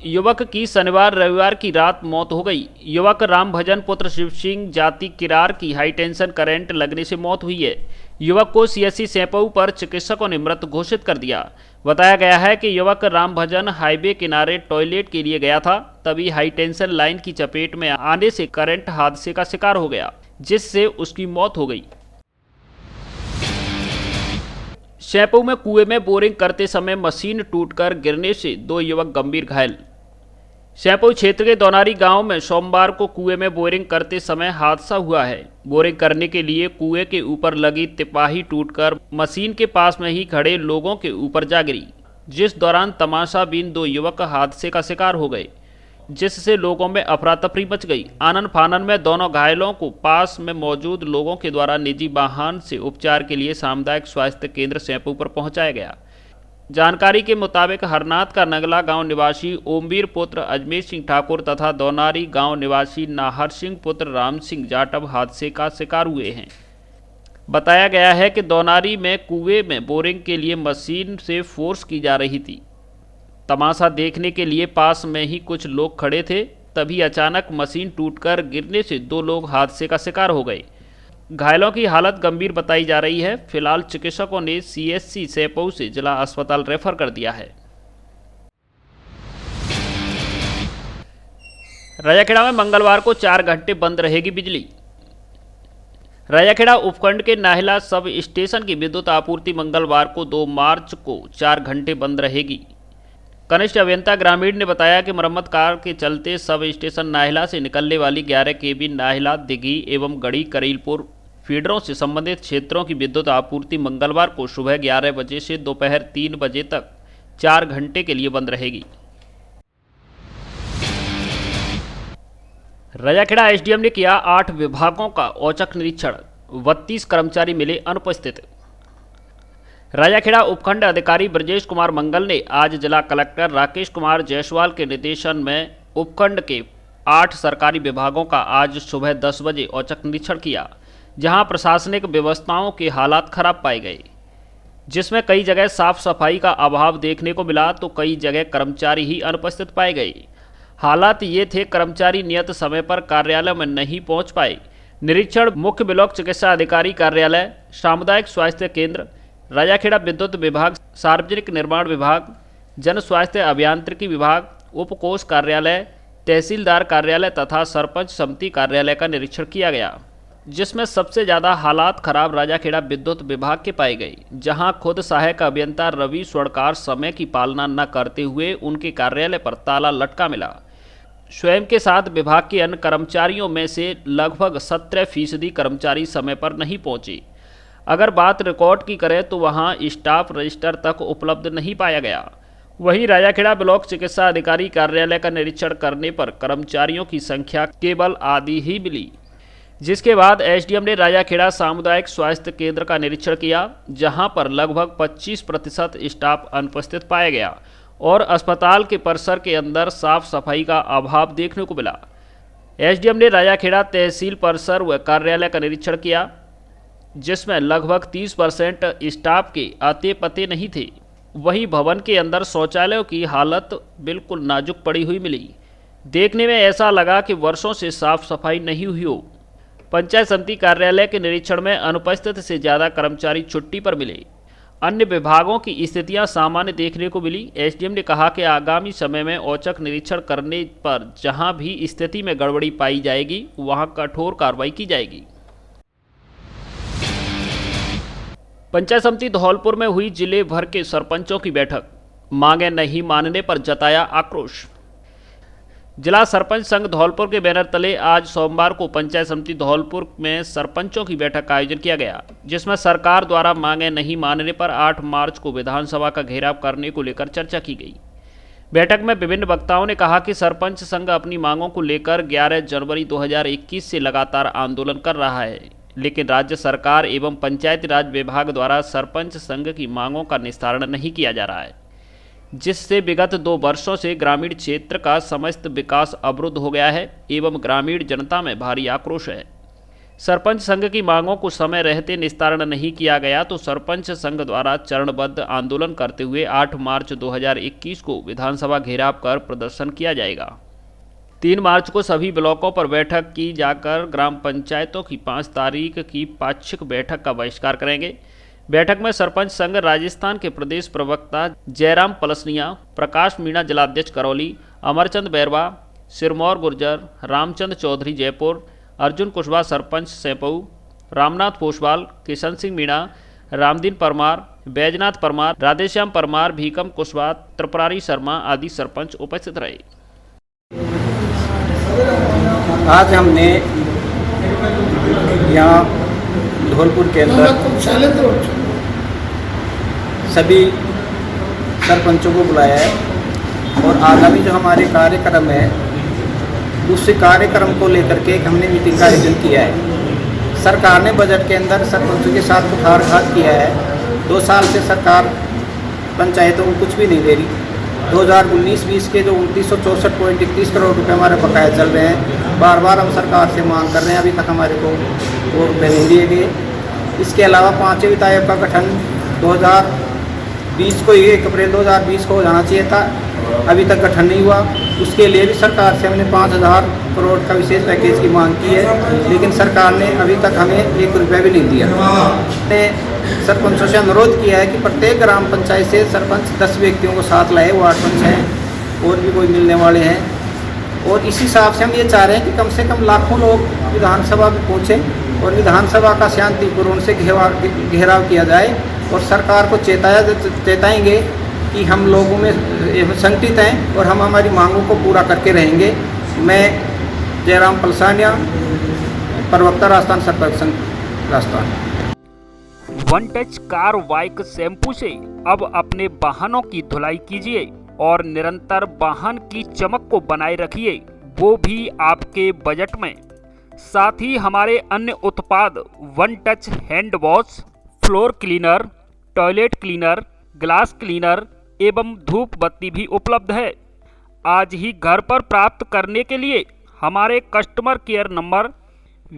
युवक की शनिवार रविवार की रात मौत हो गई। युवक राम भजन पुत्र शिव सिंह जाति किरार की हाई टेंशन करंट लगने से मौत हुई है। युवक को सीएससी सैंपऊ पर चिकित्सकों ने मृत घोषित कर दिया। बताया गया है कि युवक राम भजन हाईवे किनारे टॉयलेट के लिए गया था, तभी हाई टेंशन लाइन की चपेट में आने से करंट हादसे का शिकार हो गया, जिससे उसकी मौत हो गई। सैंपऊ में कुएं में बोरिंग करते समय मशीन टूटकर गिरने से 2 युवक गंभीर घायल। सैंपऊ क्षेत्र के दोनारी गांव में सोमवार को कुएं में बोरिंग करते समय हादसा हुआ है। बोरिंग करने के लिए कुएं के ऊपर लगी तिपाही टूटकर मशीन के पास में ही खड़े लोगों के ऊपर जा गिरी, जिस दौरान तमाशाबीन 2 युवक हादसे का शिकार हो गए, जिससे लोगों में अफरा तफरी मच गई। आनन फानन में दोनों घायलों को पास में मौजूद लोगों के द्वारा निजी वाहन से उपचार के लिए सामुदायिक स्वास्थ्य केंद्र सैंपऊ पर पहुंचाया गया। जानकारी के मुताबिक हरनाथ का नगला गांव निवासी ओमवीर पुत्र अजमेर सिंह ठाकुर तथा दोनारी गांव निवासी नाहर सिंह पुत्र राम सिंह जाटव हादसे का शिकार हुए हैं। बताया गया है कि दोनारी में कुएं में बोरिंग के लिए मशीन से फोर्स की जा रही थी। तमाशा देखने के लिए पास में ही कुछ लोग खड़े थे, तभी अचानक मशीन टूटकर गिरने से 2 लोग हादसे का शिकार हो गए। घायलों की हालत गंभीर बताई जा रही है। फिलहाल चिकित्सकों ने सीएससी सैंपऊ से जिला अस्पताल रेफर कर दिया है। राजाखेड़ा में मंगलवार को 4 घंटे बंद रहेगी बिजली। राजाखेड़ा उपखंड के नाहिला सब स्टेशन की विद्युत आपूर्ति मंगलवार को 2 मार्च को 4 घंटे बंद रहेगी। कनिष्ठ अभियंता ग्रामीण ने बताया कि मरम्मत कार्य के चलते सब स्टेशन नाहिला से निकलने वाली 11 केवी नाहिला, दिघी एवं गढ़ी करीलपुर फीडरों से संबंधित क्षेत्रों की विद्युत आपूर्ति मंगलवार को सुबह 11 बजे से दोपहर 3 बजे तक 4 घंटे के लिए बंद रहेगी। राजाखेड़ा एसडीएम ने किया 8 विभागों का औचक निरीक्षण, 32 कर्मचारी मिले अनुपस्थित। राजाखेड़ा उपखंड अधिकारी ब्रजेश कुमार मंगल ने आज जिला कलेक्टर राकेश कुमार जायसवाल के निर्देशन में उपखंड के 8 सरकारी विभागों का आज सुबह 10 बजे औचक निरीक्षण किया, जहां प्रशासनिक व्यवस्थाओं के हालात खराब पाए गए, जिसमें कई जगह साफ सफाई का अभाव देखने को मिला तो कई जगह कर्मचारी ही अनुपस्थित पाए गए। हालात ये थे, कर्मचारी नियत समय पर कार्यालय में नहीं पहुंच पाए। निरीक्षण मुख्य ब्लॉक चिकित्सा अधिकारी कार्यालय, सामुदायिक स्वास्थ्य केंद्र, राजाखेड़ा विद्युत विभाग, सार्वजनिक निर्माण विभाग, जन स्वास्थ्य अभियांत्रिकी विभाग, उपकोष कार्यालय, तहसीलदार कार्यालय तथा सरपंच समिति कार्यालय का निरीक्षण किया गया, जिसमें सबसे ज़्यादा हालात खराब राजाखेड़ा विद्युत विभाग के पाए गए, जहां खुद सहायक अभियंता रवि स्वर्णकार समय की पालना न करते हुए उनके कार्यालय पर ताला लटका मिला। स्वयं के साथ विभाग के अन्य कर्मचारियों में से लगभग 17% कर्मचारी समय पर नहीं पहुंचे। अगर बात रिकॉर्ड की करें तो वहां स्टाफ रजिस्टर तक उपलब्ध नहीं पाया गया। वहीं राजाखेड़ा ब्लॉक चिकित्सा अधिकारी कार्यालय का निरीक्षण करने पर कर्मचारियों की संख्या केवल आधी ही मिली, जिसके बाद एसडीएम ने राजाखेड़ा सामुदायिक स्वास्थ्य केंद्र का निरीक्षण किया, जहां पर लगभग 25% स्टाफ अनुपस्थित पाया गया और अस्पताल के परिसर के अंदर साफ सफाई का अभाव देखने को मिला। एसडीएम ने राजाखेड़ा तहसील परिसर व कार्यालय का निरीक्षण किया, जिसमें लगभग 30% स्टाफ के आते पते नहीं थे। वहीं भवन के अंदर शौचालयों की हालत बिल्कुल नाजुक पड़ी हुई मिली। देखने में ऐसा लगा कि वर्षों से साफ सफाई नहीं हुई हो। पंचायत समिति कार्यालय के निरीक्षण में अनुपस्थित से ज़्यादा कर्मचारी छुट्टी पर मिले। अन्य विभागों की स्थितियां सामान्य देखने को मिली। एसडीएम ने कहा कि आगामी समय में औचक निरीक्षण करने पर जहां भी स्थिति में गड़बड़ी पाई जाएगी वहां कठोर कार्रवाई की जाएगी। पंचायत समिति धौलपुर में हुई जिले भर के सरपंचों की बैठक, मांगे नहीं मानने पर जताया आक्रोश। जिला सरपंच संघ धौलपुर के बैनर तले आज सोमवार को पंचायत समिति धौलपुर में सरपंचों की बैठक का आयोजन किया गया, जिसमें सरकार द्वारा मांगे नहीं मानने पर 8 मार्च को विधानसभा का घेराव करने को लेकर चर्चा की गई। बैठक में विभिन्न वक्ताओं ने कहा कि सरपंच संघ अपनी मांगों को लेकर 11 जनवरी 2021 से लगातार आंदोलन कर रहा है, लेकिन राज्य सरकार एवं पंचायती राज विभाग द्वारा सरपंच संघ की मांगों का निस्तारण नहीं किया जा रहा है, जिससे विगत 2 वर्षों से ग्रामीण क्षेत्र का समस्त विकास अवरुद्ध हो गया है एवं ग्रामीण जनता में भारी आक्रोश है। सरपंच संघ की मांगों को समय रहते निस्तारण नहीं किया गया तो सरपंच संघ द्वारा चरणबद्ध आंदोलन करते हुए 8 मार्च 2021 को विधानसभा घेराव कर प्रदर्शन किया जाएगा। 3 मार्च को सभी ब्लॉकों पर बैठक की जाकर ग्राम पंचायतों की 5 तारीख की पाक्षिक बैठक का बहिष्कार करेंगे। बैठक में सरपंच संघ राजस्थान के प्रदेश प्रवक्ता जयराम पलसनिया, प्रकाश मीणा जिलाध्यक्ष करौली, अमरचंद बैरवा, सिरमौर गुर्जर, रामचंद चौधरी जयपुर, अर्जुन कुशवाहा सरपंच सैंपऊ, रामनाथ पोषवाल, किशन सिंह मीणा, रामदीन परमार, बैजनाथ परमार, राधेश्याम परमार, भीकम कुशवाहा, त्रिपुरारी शर्मा आदि सरपंच उपस्थित रहे। आज हमने यहाँ धौलपुर के अंदर सभी सरपंचों को बुलाया है और आगामी जो हमारे कार्यक्रम है उस कार्यक्रम को लेकर के हमने मीटिंग का आयोजन किया है। सरकार ने बजट के अंदर सरपंचों के साथ कुठारघात किया है। 2 साल से सरकार पंचायतों को कुछ भी नहीं दे रही। 2019-20 के जो 2964.31 करोड़ रुपए हमारे बकाया चल रहे हैं, बार बार हम सरकार से मांग कर रहे हैं, अभी तक हमारे को वो रुपये नहीं दिए गए। इसके अलावा 5वें वित्त आयोग का गठन 2020 को 1 अप्रैल 2020 को हो जाना चाहिए था, अभी तक गठन नहीं हुआ। उसके लिए भी सरकार से हमने 5000 करोड़ का विशेष पैकेज की मांग की है, लेकिन सरकार ने अभी तक हमें 1 रुपया भी नहीं दिया। हमने सरपंचों से अनुरोध किया है कि प्रत्येक ग्राम पंचायत से सरपंच 10 व्यक्तियों को साथ लाए, वार्ड पंच हैं और भी कोई मिलने वाले हैं, और इसी हिसाब से हम ये चाह रहे हैं कि कम से कम लाखों लोग विधानसभा में पहुँचें और विधानसभा का शांतिपूर्ण से घेराव किया जाए और सरकार को चेताएंगे कि हम लोगों में संगठित हैं और हम हमारी मांगों को पूरा करके रहेंगे। मैं जयराम पलसानिया, प्रवक्ता राजस्थान सरपंच संघ Rajasthan. One touch car bike shampoo से अब अपने वाहनों की धुलाई कीजिए और निरंतर वाहन की चमक को बनाए रखिए, वो भी आपके बजट में। साथ ही हमारे अन्य उत्पाद one touch hand wash, floor cleaner, toilet cleaner, glass cleaner एवं धूप बत्ती भी उपलब्ध है। आज ही घर पर प्राप्त करने के लिए हमारे कस्टमर केयर नंबर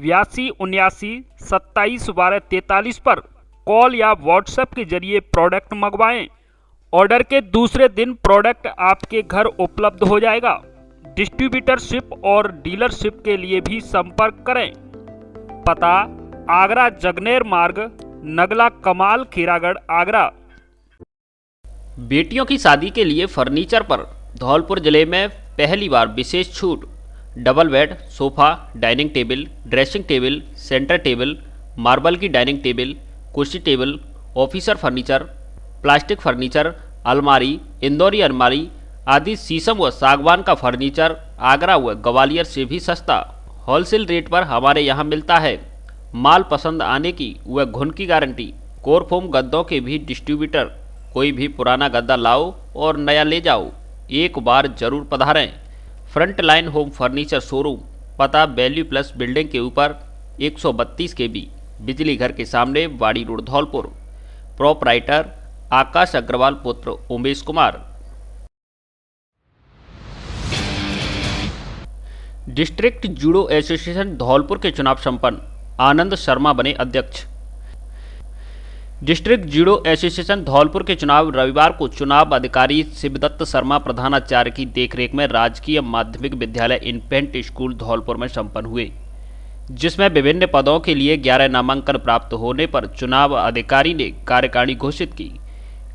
8279 27 12 43 पर कॉल या व्हाट्सएप के जरिए प्रोडक्ट मंगवाएं। ऑर्डर के दूसरे दिन प्रोडक्ट आपके घर उपलब्ध हो जाएगा। डिस्ट्रीब्यूटरशिप और डीलरशिप के लिए भी संपर्क करें। पता आगरा जगनेर मार्ग, नगला कमाल, खीरागढ़, आगरा। बेटियों की शादी के लिए फर्नीचर पर धौलपुर जिले में पहली बार विशेष छूट। Double bed, sofa, dining table, dressing table, centre table, marble की डाइनिंग टेबल, कुर्सी table, officer furniture, plastic furniture, अलमारी, इंदौरी अलमारी आदि शीशम व सागवान का फर्नीचर आगरा व ग्वालियर से भी सस्ता होलसेल रेट पर हमारे यहाँ मिलता है। माल पसंद आने की व घुन की गारंटी। कोरफोम गद्दों के भी डिस्ट्रीब्यूटर। कोई भी पुराना गद्दा लाओ और नया ले जाओ, एक बार जरूर पधारें। Front line home furniture showroom, पता वैल्यू प्लस बिल्डिंग के ऊपर 132 KB, बिजली घर के सामने, वाड़ी रोड, धौलपुर। प्रोपराइटर आकाश अग्रवाल पुत्र Umesh Kumar. District judo association Dholpur के चुनाव संपन्न, आनंद शर्मा बने अध्यक्ष। डिस्ट्रिक्ट जूडो एसोसिएशन धौलपुर के चुनाव रविवार को चुनाव अधिकारी शिवदत्त शर्मा प्रधानाचार्य की देखरेख में राजकीय माध्यमिक विद्यालय इन्फेंट स्कूल धौलपुर में संपन्न हुए, जिसमें विभिन्न पदों के लिए 11 नामांकन प्राप्त होने पर चुनाव अधिकारी ने कार्यकारिणी घोषित की,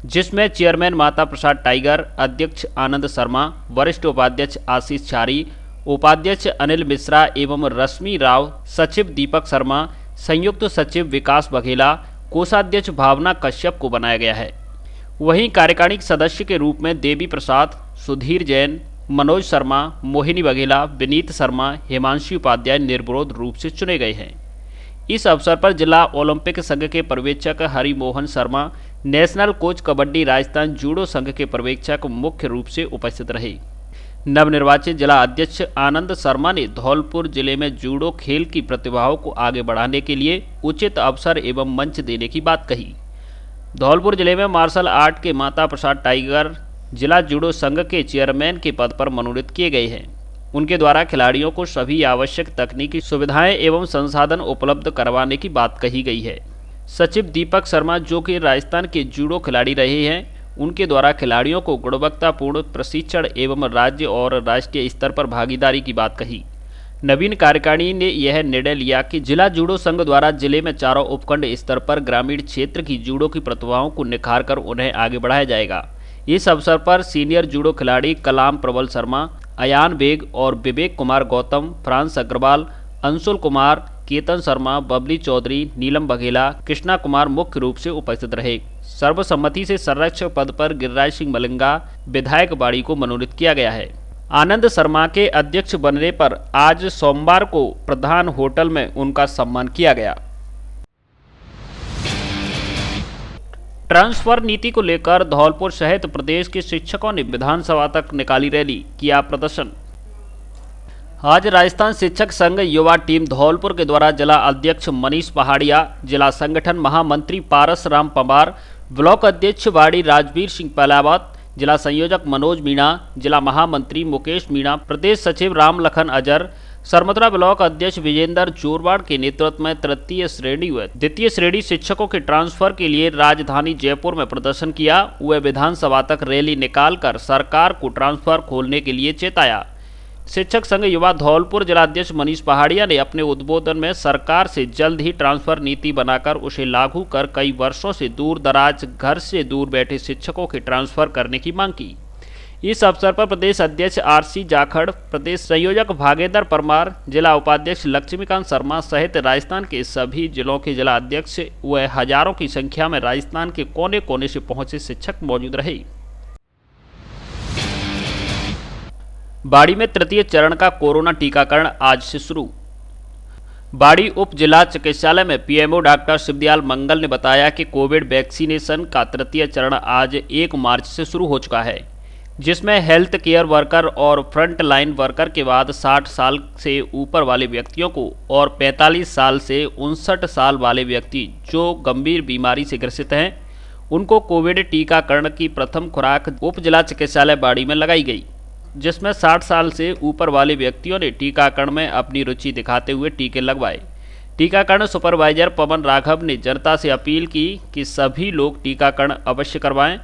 जिसमें चेयरमैन माता प्रसाद टाइगर, अध्यक्ष आनंद शर्मा, वरिष्ठ उपाध्यक्ष आशीष चारी, उपाध्यक्ष अनिल मिश्रा एवं रश्मि राव, सचिव दीपक शर्मा, संयुक्त सचिव विकास बघेला, कोषाध्यक्ष भावना कश्यप को बनाया गया है। वहीं कार्यकारिणी सदस्य के रूप में देवी प्रसाद, सुधीर जैन, मनोज शर्मा, मोहिनी बघेला, विनीत शर्मा, हिमांशु उपाध्याय निर्विरोध रूप से चुने गए हैं। इस अवसर पर जिला ओलंपिक संघ के पर्यवेक्षक Harimohan Sharma, national coach kabaddi Rajasthan judo संघ के पर्यवेक्षक मुख्य रूप से उपस्थित रहे। नवनिर्वाचित जिला अध्यक्ष आनंद शर्मा ने धौलपुर जिले में जूडो खेल की प्रतिभाओं को आगे बढ़ाने के लिए उचित अवसर एवं मंच देने की बात कही। धौलपुर जिले में मार्शल आर्ट के माता प्रसाद टाइगर जिला जूडो संघ के चेयरमैन के पद पर मनोनीत किए गए हैं। उनके द्वारा खिलाड़ियों को सभी आवश्यक तकनीकी सुविधाएं एवं संसाधन उपलब्ध करवाने की बात कही गई है। सचिव दीपक शर्मा, जो कि राजस्थान के जूडो खिलाड़ी रहे हैं, उनके द्वारा खिलाड़ियों को गुणवत्तापूर्ण प्रशिक्षण एवं राज्य और राष्ट्रीय स्तर पर भागीदारी की बात कही। नवीन कार्यकारिणी ने यह निर्णय लिया कि जिला जूडो संघ द्वारा जिले में चारों उपखंड स्तर पर ग्रामीण क्षेत्र की जूडो की प्रतिभाओं को निखार कर उन्हें आगे बढ़ाया जाएगा। इस अवसर पर सीनियर जूडो खिलाड़ी कलाम प्रबल शर्मा, अयान बेग और विवेक कुमार गौतम, फ्रांस अग्रवाल, अंशुल कुमार, केतन शर्मा, बबली चौधरी, नीलम बघेला, कृष्णा कुमार मुख्य रूप से उपस्थित रहे। सर्वसम्मति से संरक्षक पद पर गिरिराज सिंह मलिंगा विधायक बाड़ी को मनोनीत किया गया है। आनंद शर्मा के अध्यक्ष बनने पर आज सोमवार को प्रधान होटल में उनका सम्मान किया गया। ट्रांसफर नीति को लेकर धौलपुर सहित प्रदेश के शिक्षकों ने विधानसभा तक निकाली रैली, किया प्रदर्शन। आज राजस्थान शिक्षक संघ युवा टीम धौलपुर के द्वारा जिला अध्यक्ष मनीष पहाड़िया, जिला संगठन महामंत्री पारस राम पंवार, ब्लॉक अध्यक्ष बाड़ी राजवीर सिंह पहलावत, जिला संयोजक मनोज मीणा, जिला महामंत्री मुकेश मीणा, प्रदेश सचिव राम लखन अजर, सरमथुरा ब्लॉक अध्यक्ष विजेंद्र जोरवाड़ के नेतृत्व में तृतीय श्रेणी व द्वितीय श्रेणी शिक्षकों के ट्रांसफर के लिए राजधानी जयपुर में प्रदर्शन किया। वे विधानसभा तक रैली निकालकर सरकार को ट्रांसफर खोलने के लिए चेताया। शिक्षक संघ युवा धौलपुर जिलाध्यक्ष मनीष पहाड़िया ने अपने उद्बोधन में सरकार से जल्द ही ट्रांसफर नीति बनाकर उसे लागू कर कई वर्षों से दूर दराज घर से दूर बैठे शिक्षकों के ट्रांसफर करने की मांग की। इस अवसर पर प्रदेश अध्यक्ष आरसी जाखड़, प्रदेश संयोजक भागेंद्र परमार, जिला उपाध्यक्ष लक्ष्मीकांत शर्मा सहित राजस्थान के सभी जिलों के जिला अध्यक्ष व हजारों की संख्या में राजस्थान के कोने कोने से पहुंचे शिक्षक मौजूद रहे। बाड़ी में तृतीय चरण का कोरोना टीकाकरण आज से शुरू। बाड़ी उप जिला चिकित्सालय में पीएमओ डॉक्टर शिवदयाल मंगल ने बताया कि कोविड वैक्सीनेशन का तृतीय चरण आज 1 मार्च से शुरू हो चुका है, जिसमें हेल्थ केयर वर्कर और फ्रंट लाइन वर्कर के बाद 60 साल से ऊपर वाले व्यक्तियों को और 45 साल से 59 साल वाले व्यक्ति जो गंभीर बीमारी से ग्रसित हैं, उनको कोविड टीकाकरण की प्रथम खुराक उप जिला चिकित्सालय बाड़ी में लगाई गई, जिसमें 60 साल से ऊपर वाले व्यक्तियों ने टीकाकरण में अपनी रुचि दिखाते हुए टीके लगवाए। टीकाकरण सुपरवाइजर पवन राघव ने जनता से अपील की कि सभी लोग टीकाकरण अवश्य करवाएं,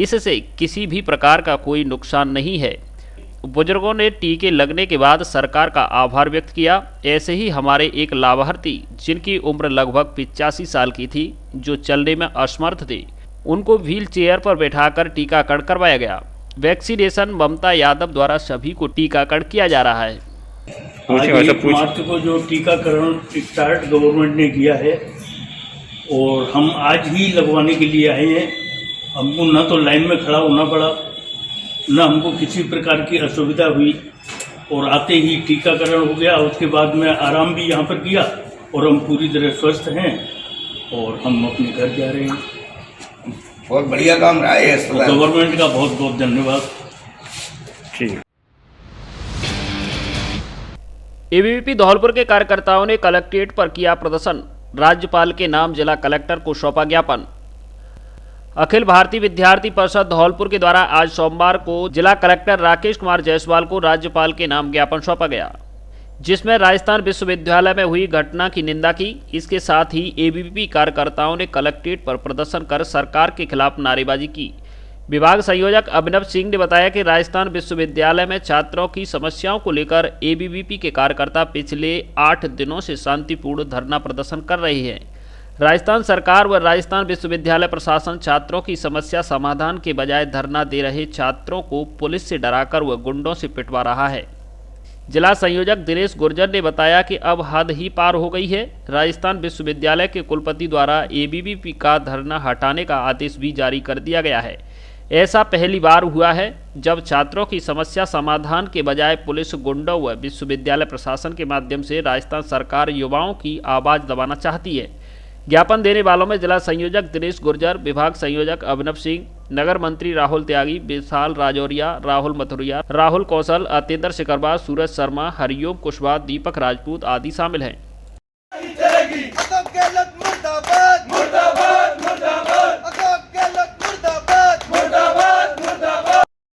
इससे किसी भी प्रकार का कोई नुकसान नहीं है। बुजुर्गों ने टीके लगने के बाद सरकार का आभार व्यक्त किया। ऐसे ही हमारे एक लाभार्थी जिनकी उम्र लगभग 85 साल की थी, जो चलने में असमर्थ थे, उनको व्हील चेयर पर बैठाकर टीकाकरण करवाया गया। वैक्सीनेशन ममता यादव द्वारा सभी को टीकाकरण किया जा रहा है। आज 1 मार्च को जो टीकाकरण स्टार्ट गवर्नमेंट ने किया है और हम आज ही लगवाने के लिए आए हैं। हमको न तो लाइन में खड़ा होना पड़ा, न हमको किसी प्रकार की असुविधा हुई और आते ही टीकाकरण हो गया। उसके बाद में आराम भी यहाँ पर किया और हम पूरी तरह स्वस्थ हैं और हम अपने घर जा रहे हैं। बहुत बढ़िया काम रहा है अस्पताल। गवर्नमेंट का बहुत बहुत धन्यवाद। ठीक। एबीवीपी धौलपुर के कार्यकर्ताओं ने कलेक्ट्रेट पर किया प्रदर्शन। राज्यपाल के नाम जिला कलेक्टर को सौंपा ज्ञापन। अखिल भारतीय विद्यार्थी परिषद धौलपुर के द्वारा आज सोमवार को जिला कलेक्टर राकेश कुमार जायसवाल को राज्यपाल के नाम ज्ञापन सौंपा गया, जिसमें राजस्थान विश्वविद्यालय में हुई घटना की निंदा की। इसके साथ ही एबीवीपी कार्यकर्ताओं ने कलेक्ट्रेट पर प्रदर्शन कर सरकार के खिलाफ नारेबाजी की। विभाग संयोजक अभिनव सिंह ने बताया कि राजस्थान विश्वविद्यालय में छात्रों की समस्याओं को लेकर एबीवीपी के कार्यकर्ता पिछले 8 दिनों से शांतिपूर्ण धरना प्रदर्शन कर रहे हैं। राजस्थान सरकार व राजस्थान विश्वविद्यालय प्रशासन छात्रों की समस्या समाधान के बजाय धरना दे रहे छात्रों को पुलिस से डराकर व गुंडों से पिटवा रहा है। जिला संयोजक दिनेश गुर्जर ने बताया कि अब हद ही पार हो गई है। राजस्थान विश्वविद्यालय के कुलपति द्वारा एबीवीपी का धरना हटाने का आदेश भी जारी कर दिया गया है। ऐसा पहली बार हुआ है जब छात्रों की समस्या समाधान के बजाय पुलिस, गुंडों व विश्वविद्यालय प्रशासन के माध्यम से राजस्थान सरकार युवाओं की आवाज़ दबाना चाहती है। ज्ञापन देने वालों में जिला संयोजक दिनेश गुर्जर, विभाग संयोजक अभिनव सिंह, नगर मंत्री राहुल त्यागी, विशाल राजौरिया, राहुल मथुरिया, राहुल कौशल, अतेंद्र सिकरवार, सूरज शर्मा, हरिओम कुशवाहा, दीपक राजपूत आदि शामिल हैं।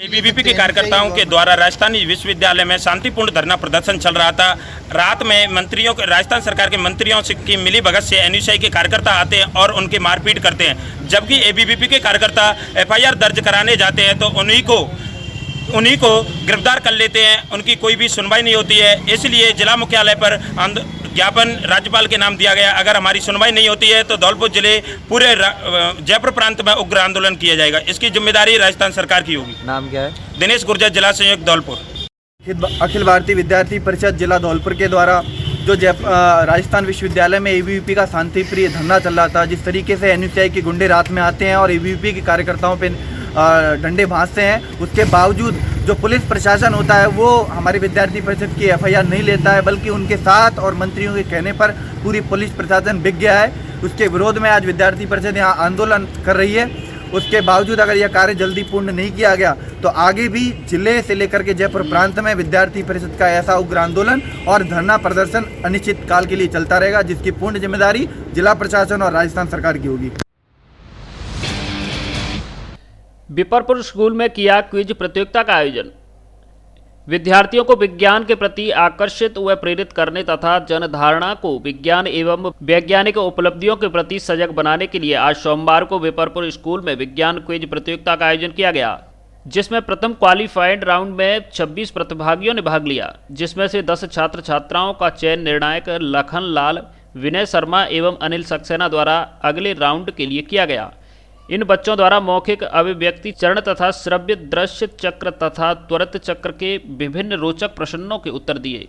एबीवीपी के कार्यकर्ताओं के द्वारा राजस्थानी विश्वविद्यालय में शांतिपूर्ण धरना प्रदर्शन चल रहा था। रात में मंत्रियों के, राजस्थान सरकार के मंत्रियों से की मिली भगत से एनयूसीआई के कार्यकर्ता आते हैं और उनकी मारपीट करते हैं, जबकि एबीवीपी के कार्यकर्ता एफआईआर दर्ज कराने जाते हैं तो उन्हीं को गिरफ्तार कर लेते हैं। उनकी कोई भी सुनवाई नहीं होती है। इसलिए जिला मुख्यालय पर ज्ञापन राज्यपाल के नाम दिया गया। अगर हमारी सुनवाई नहीं होती है तो धौलपुर जिले पूरे जयपुर प्रांत में उग्र आंदोलन किया जाएगा। इसकी जिम्मेदारी राजस्थान सरकार की होगी। नाम क्या है? दिनेश गुर्जर, जिला संयोजक धौलपुर। अखिल भारतीय विद्यार्थी परिषद जिला धौलपुर के द्वारा जो राजस्थान विश्वविद्यालय में एबीवीपी का शांतिप्रिय धरना चल रहा था, जिस तरीके से एनयूसीआई के गुंडे रात में आते हैं और एबीवीपी के कार्यकर्ताओं पे डंडे भांजते हैं, उसके बावजूद जो पुलिस प्रशासन होता है वो हमारी विद्यार्थी परिषद की एफआईआर नहीं लेता है, बल्कि उनके साथ और मंत्रियों के कहने पर पूरी पुलिस प्रशासन बिक गया है। उसके विरोध में आज विद्यार्थी परिषद यहाँ आंदोलन कर रही है। उसके बावजूद अगर यह कार्य जल्दी पूर्ण नहीं किया गया तो आगे भी जिले से लेकर के जयपुर प्रांत में विद्यार्थी परिषद का ऐसा उग्र आंदोलन और धरना प्रदर्शन अनिश्चित काल के लिए चलता रहेगा, जिसकी पूर्ण जिम्मेदारी जिला प्रशासन और राजस्थान सरकार की होगी। बिपरपुर स्कूल में किया क्विज प्रतियोगिता का आयोजन। विद्यार्थियों को विज्ञान के प्रति आकर्षित व प्रेरित करने तथा जनधारणा को विज्ञान एवं वैज्ञानिक उपलब्धियों के प्रति सजग बनाने के लिए आज सोमवार को बिपरपुर स्कूल में विज्ञान क्विज प्रतियोगिता का आयोजन किया गया, जिसमें प्रथम क्वालिफाइड राउंड में 26 प्रतिभागियों ने भाग लिया, जिसमें से 10 छात्र छात्राओं का चयन निर्णायक लखन लाल, विनय शर्मा एवं अनिल सक्सेना द्वारा अगले राउंड के लिए किया गया। इन बच्चों द्वारा मौखिक अभिव्यक्ति चरण तथा श्रव्य दृश्य चक्र तथा त्वरित चक्र के विभिन्न रोचक प्रश्नों के उत्तर दिए,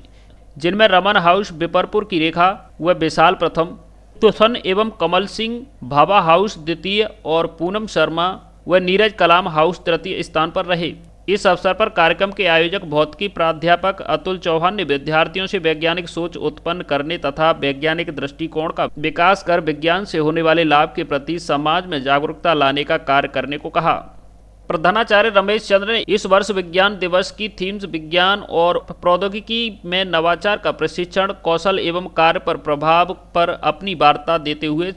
जिनमें रमन हाउस बिपरपुर की रेखा व विशाल प्रथम, तुसन एवं कमल सिंह भाभा हाउस द्वितीय और पूनम शर्मा व नीरज कलाम हाउस तृतीय स्थान पर रहे। इस अवसर पर कार्यक्रम के आयोजक भौतिकी प्राध्यापक अतुल चौहान ने विद्यार्थियों से वैज्ञानिक सोच उत्पन्न करने तथा वैज्ञानिक दृष्टिकोण का विकास कर विज्ञान से होने वाले लाभ के प्रति समाज में जागरूकता लाने का कार्य करने को कहा। प्रधानाचार्य रमेश चंद्र ने इस वर्ष विज्ञान दिवस की थीम्स विज्ञान और प्रौद्योगिकी में नवाचार का प्रशिक्षण, कौशल एवं कार्य पर प्रभाव पर अपनी वार्ता देते हुए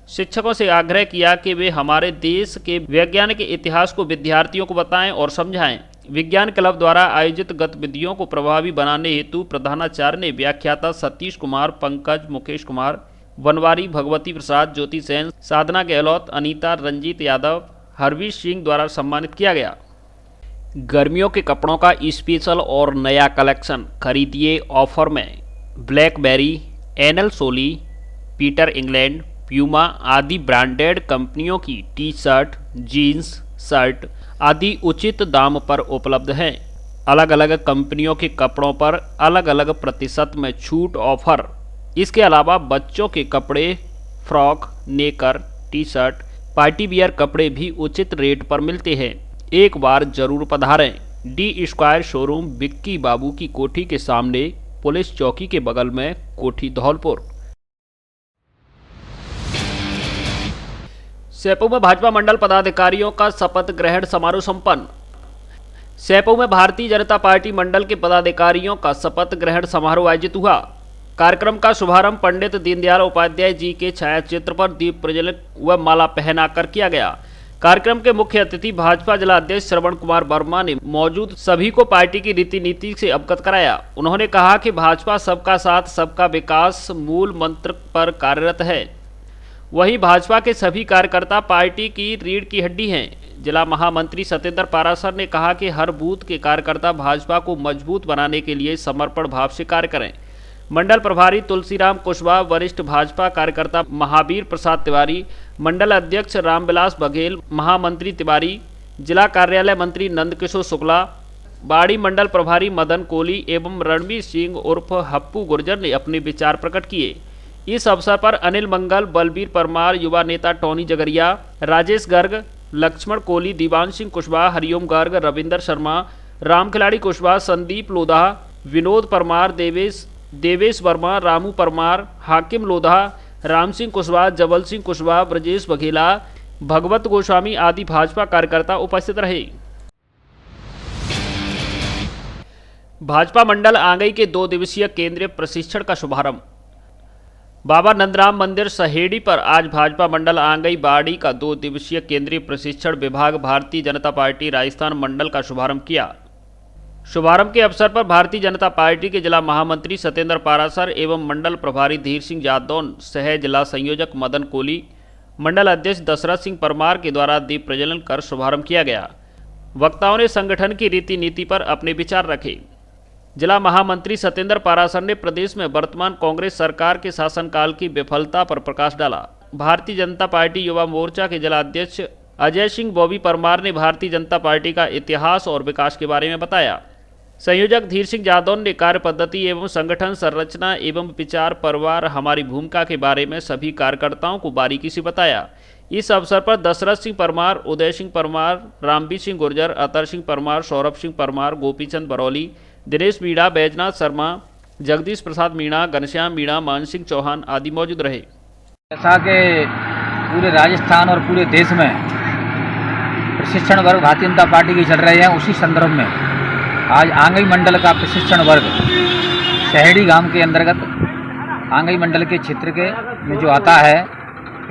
शिक्षकों से आग्रह किया कि वे हमारे देश के वैज्ञानिक इतिहास को विद्यार्थियों को बताएं और समझाएं। विज्ञान क्लब द्वारा आयोजित गतिविधियों को प्रभावी बनाने हेतु प्रधानाचार्य ने व्याख्याता सतीश कुमार, पंकज, मुकेश कुमार, बनवारी, भगवती प्रसाद, ज्योति सेन, साधना गहलोत, अनीता, रंजीत यादव, हरवीर सिंह द्वारा सम्मानित किया गया। गर्मियों के कपड़ों का स्पेशल और नया कलेक्शन खरीदिए ऑफर में। ब्लैकबेरी, एनएल सोली, पीटर इंग्लैंड, प्यूमा आदि ब्रांडेड कंपनियों की टी शर्ट, जीन्स, शर्ट आदि उचित दाम पर उपलब्ध हैं। अलग अलग कंपनियों के कपड़ों पर अलग अलग प्रतिशत में छूट ऑफर। इसके अलावा बच्चों के कपड़े, फ्रॉक, नेकर, टी शर्ट, पार्टी वियर कपड़े भी उचित रेट पर मिलते हैं। एक बार जरूर पधारें। डी स्क्वायर शोरूम, विक्की बाबू की कोठी के सामने, पुलिस चौकी के बगल में, कोठी धौलपुर। सेपू में भाजपा मंडल पदाधिकारियों का शपथ ग्रहण समारोह संपन्न। सेपू में भारतीय जनता पार्टी मंडल के पदाधिकारियों का शपथ ग्रहण समारोह आयोजित हुआ। कार्यक्रम का शुभारंभ पंडित दीनदयाल उपाध्याय जी के छायाचित्र पर दीप प्रज्वलित व माला पहनाकर किया गया। कार्यक्रम के मुख्य अतिथि भाजपा जिला अध्यक्ष श्रवण कुमार वर्मा ने मौजूद सभी को पार्टी की रीति नीति से अवगत कराया। उन्होंने कहा कि भाजपा सबका साथ सबका विकास मूल मंत्र पर कार्यरत है। वहीं भाजपा के सभी कार्यकर्ता पार्टी की रीढ़ की हड्डी हैं। जिला महामंत्री सत्येंद्र पारासर ने कहा कि हर बूथ के कार्यकर्ता भाजपा को मजबूत बनाने के लिए समर्पण भाव से कार्य करें। मंडल प्रभारी तुलसीराम कुशवाहा, वरिष्ठ भाजपा कार्यकर्ता महावीर प्रसाद तिवारी, मंडल अध्यक्ष रामविलास बघेल, महामंत्री तिवारी, जिला कार्यालय मंत्री नंदकिशोर शुक्ला, बाड़ी मंडल प्रभारी मदन कोहली एवं रणवीर सिंह उर्फ हप्पू गुर्जर ने अपने विचार प्रकट किए। इस अवसर पर अनिल मंगल, बलबीर परमार, युवा नेता टोनी जगरिया, राजेश गर्ग, लक्ष्मण कोहली, दीवान सिंह कुशवाहा, हरिओम गर्ग, रविंदर शर्मा, राम खिलाड़ी कुशवाहा, संदीप लोधा, विनोद परमार, देवेश वर्मा, रामू परमार, हाकिम लोधा, राम सिंह कुशवाहा, जबल सिंह कुशवाहा, ब्रजेश बघेला, भगवत गोस्वामी आदि भाजपा कार्यकर्ता उपस्थित रहे। भाजपा मंडल आंगई के 2 दिवसीय केंद्रीय प्रशिक्षण का शुभारंभ। बाबा नंदराम मंदिर सहेड़ी पर आज भाजपा मंडल आंगई बाड़ी का 2 दिवसीय केंद्रीय प्रशिक्षण विभाग भारतीय जनता पार्टी राजस्थान मंडल का शुभारंभ किया। शुभारंभ के अवसर पर भारतीय जनता पार्टी के जिला महामंत्री सत्येंद्र पारासर एवं मंडल प्रभारी धीर सिंह यादव, सह जिला संयोजक मदन कोहली, मंडल अध्यक्ष दशरथ सिंह परमार के द्वारा दीप प्रज्वलन कर शुभारंभ किया गया। वक्ताओं ने संगठन की रीति नीति पर अपने विचार रखे। जिला महामंत्री सत्येंद्र पारासर ने प्रदेश में वर्तमान कांग्रेस सरकार के शासनकाल की विफलता पर प्रकाश डाला। भारतीय जनता पार्टी युवा मोर्चा के जिला अध्यक्ष अजय सिंह बॉबी परमार ने भारतीय जनता पार्टी का इतिहास और विकास के बारे में बताया। संयोजक धीर सिंह यादव ने कार्य पद्धति एवं संगठन संरचना एवं विचार परिवार हमारी भूमिका के बारे में सभी कार्यकर्ताओं को बारीकी से बताया। इस अवसर पर दशरथ सिंह परमार, उदय सिंह परमार, रामबीर सिंह गुर्जर, अतर सिंह परमार, सौरभ सिंह परमार, गोपीचंद बरौली, दिनेश मीणा, बैजनाथ शर्मा, जगदीश प्रसाद मीणा, घनश्याम मीणा, मान सिंह चौहान आदि मौजूद रहे। जैसा कि पूरे राजस्थान और पूरे देश में प्रशिक्षण वर्ग भारतीय जनता पार्टी के चल रहे हैं, उसी संदर्भ में आज आंगई मंडल का प्रशिक्षण वर्ग सहेड़ी गांव के अंतर्गत आंगई मंडल के क्षेत्र के में जो आता है,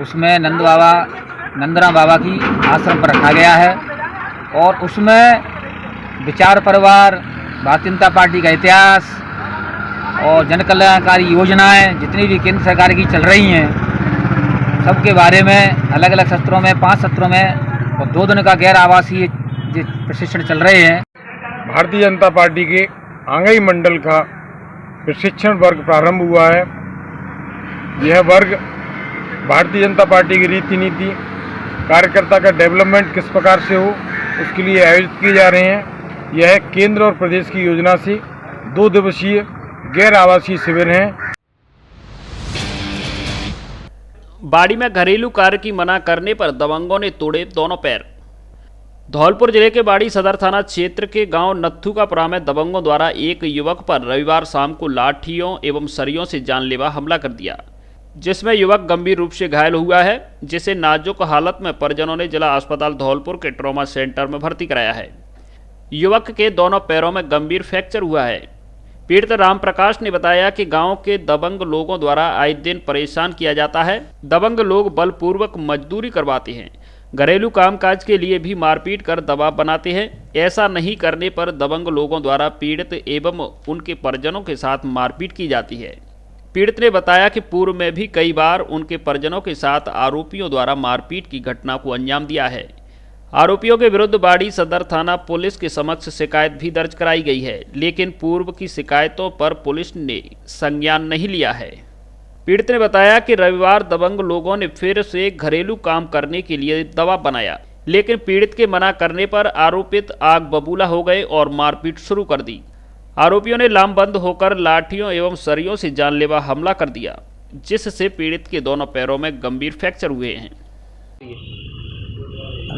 उसमें नंदराम बाबा की आश्रम पर रखा गया है और उसमें विचार परिवार, भारतीय जनता पार्टी का इतिहास और जन योजनाएं जितनी भी केंद्र सरकार की चल रही हैं, सबके बारे में अलग अलग सत्रों में 5 सत्रों में और 2 दिन का गैर आवासीय प्रशिक्षण चल रहे हैं। भारतीय जनता पार्टी के आंगई मंडल का प्रशिक्षण वर्ग प्रारंभ हुआ है। यह वर्ग भारतीय जनता पार्टी की रीति नीति, कार्यकर्ता का डेवलपमेंट किस प्रकार से हो, उसके लिए आयोजित किए जा रहे हैं। यह केंद्र और प्रदेश की योजना से 2 दिवसीय गैर आवासीय शिविर हैं। बाड़ी में घरेलू कार्य की मना करने पर दबंगों ने तोड़े दोनों पैर। धौलपुर जिले के बाड़ी सदर थाना क्षेत्र के गांव नत्थुकापुरा में दबंगों द्वारा एक युवक पर रविवार शाम को लाठियों एवं सरियों से जानलेवा हमला कर दिया, जिसमें युवक गंभीर रूप से घायल हुआ है, जिसे नाजुक हालत में परिजनों ने जिला अस्पताल धौलपुर के ट्रॉमा सेंटर में भर्ती कराया है। युवक के दोनों पैरों में गंभीर फ्रैक्चर हुआ है। पीड़ित राम प्रकाश ने बताया कि गांव के दबंग लोगों द्वारा आए दिन परेशान किया जाता है। दबंग लोग बलपूर्वक मजदूरी करवाते हैं, घरेलू कामकाज के लिए भी मारपीट कर दबाव बनाते हैं। ऐसा नहीं करने पर दबंग लोगों द्वारा पीड़ित एवं उनके परिजनों के साथ मारपीट की जाती है। पीड़ित ने बताया कि पूर्व में भी कई बार उनके परिजनों के साथ आरोपियों द्वारा मारपीट की घटना को अंजाम दिया है। आरोपियों के विरुद्ध बाड़ी सदर थाना पुलिस के समक्ष शिकायत भी दर्ज कराई गई है, लेकिन पूर्व की शिकायतों पर पुलिस ने संज्ञान नहीं लिया है। पीड़ित ने बताया कि रविवार दबंग लोगों ने फिर से घरेलू काम करने के लिए दबाव बनाया, लेकिन पीड़ित के मना करने पर आरोपित आग बबूला हो गए और मारपीट शुरू कर दी। आरोपियों ने लामबंद होकर लाठियों एवं सरियों से जानलेवा हमला कर दिया, जिससे पीड़ित के दोनों पैरों में गंभीर फ्रैक्चर हुए हैं।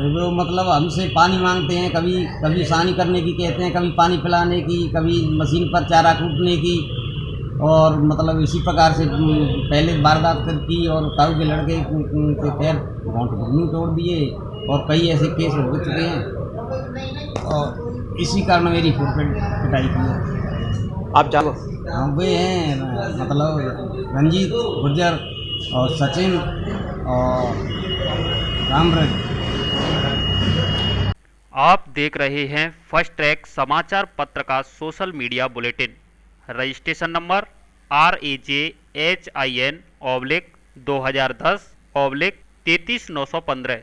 वो मतलब हमसे पानी मांगते हैं, कभी सानी करने की कहते हैं, कभी पानी पिलाने की, कभी मशीन पर चारा कूटने की, और मतलब इसी प्रकार से पहले वारदात की और ताऊ के लड़के के पैर घुटने तोड़ दिए और कई ऐसे केस हो चुके हैं और इसी कारण मेरी पिटाई की है। आप जाओ? हाँ, वे हैं मतलब रंजीत गुर्जर और सचिन और रामरज। आप देख रहे हैं फर्स्ट ट्रैक समाचार पत्र का social media bulletin. Registration number RAJHIN/2010/33915।